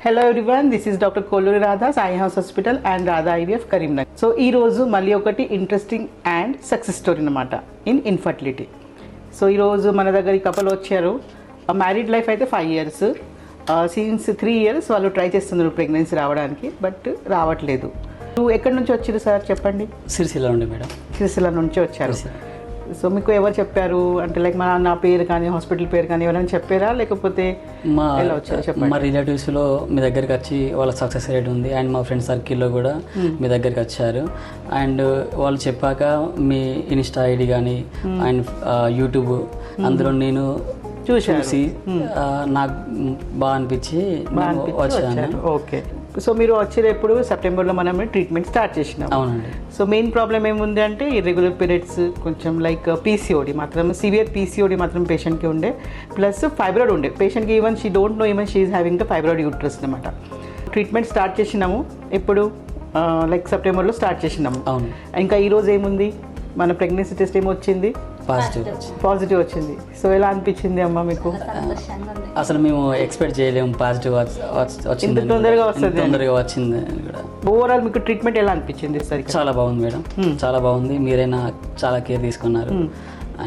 Hello everyone, this is doctor Kolluri Radha, Sai house hospital and Radha IVF Karimnagar. So ఈ రోజు మళ్ళీ ఒకటి ఇంట్రెస్టింగ్ అండ్ సక్సెస్ స్టోరీ అనమాట ఇన్ ఇన్ఫర్టిలిటీ. సో ఈరోజు మన దగ్గర ఈ కపుల్ వచ్చారు. మ్యారీడ్ లైఫ్ అయితే 5 years, సిన్స్ 3 years వాళ్ళు ట్రై చేస్తున్నారు ప్రెగ్నెన్సీ రావడానికి, బట్ రావట్లేదు. నువ్వు ఎక్కడి నుంచి వచ్చారు సార్ చెప్పండి? సిరిసిల్ల నుండి మేడం. సిరిసిల్ల నుంచి వచ్చారు. సో మీకు ఎవరు చెప్పారు అంటే లైక్ నా పేరు కానీ హాస్పిటల్ పేరు కానీ ఎవరైనా చెప్పారా, లేకపోతే ఎలా వచ్చారు చెప్పండి? మా రిలేటివ్స్లో మీ దగ్గరికి వచ్చి వాళ్ళ సక్సెస్ రేట్ ఉంది అండ్ మా ఫ్రెండ్ సర్కిల్లో కూడా మీ దగ్గరికి వచ్చారు. అండ్ వాళ్ళు చెప్పాక మీ ఇన్స్టా ఐడి కానీ అండ్ యూట్యూబ్ అందులో నేను చూసి నాకు బాగా అనిపించి వచ్చాను. ఓకే, సో మీరు వచ్చేటప్పుడు సెప్టెంబర్లో మనం ట్రీట్మెంట్ స్టార్ట్ చేసినాం. అవునండి. సో మెయిన్ ప్రాబ్లం ఏముంది అంటే ఇర్రెగ్యులర్ పీరియడ్స్, కొంచెం లైక్ పీసీఓడి మాత్రం, సివియర్ పీసీఓడి మాత్రం పేషెంట్కి ఉండే, ప్లస్ ఫైబ్రాయిడ్ ఉండే పేషెంట్కి. Even she don't know even she is having the fibroid uterus అనమాట. ట్రీట్మెంట్ స్టార్ట్ చేసినాము ఇప్పుడు లైక్ సెప్టెంబర్లో స్టార్ట్ చేసినాము. అవును. ఇంకా ఈరోజు ఏముంది, మన ప్రెగ్నెన్సీ టెస్ట్ ఏమొచ్చింది? పాజిటివ్ వచ్చింది. సో ఎలా అనిపించింది అమ్మ మీకు? అసలు మేము ఎక్స్పెక్ట్ చేయలేము పాజిటివ్ వచ్చింది, తొందరగా వచ్చింది కూడా. ఓవరాల్ మీకు ట్రీట్మెంట్ ఎలా అనిపించింది? సరే, చాలా బాగుంది మేడం, చాలా బాగుంది. మీరైనా చాలా కేర్ తీసుకున్నారు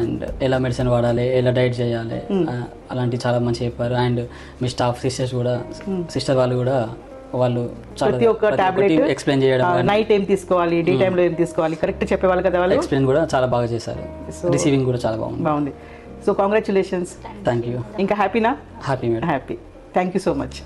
అండ్ ఎలా మెడిసిన్ వాడాలి, ఎలా డైట్ చేయాలి అలాంటివి చాలా మంచిగా చెప్పారు. అండ్ మీ స్టాఫ్ సిస్టర్ వాళ్ళు కూడా ప్రతి ఒక్క టాబ్లెట్ ఎక్స్ప్లెయిన్ చేయడం, నైట్ ఏం తీసుకోవాలి, డే టైంలో ఏం తీసుకోవాలి కరెక్ట్ చెప్పేవాళ్ళు కదా వాళ్ళు. ఎక్స్ప్లెయిన్ కూడా చాలా బాగా చేశారు. రిసీవింగ్ కూడా చాలా బాగుంది. So congratulations. Thank you. ఇంకా హ్యాపీనా? Happy madam. Happy. Thank you so much.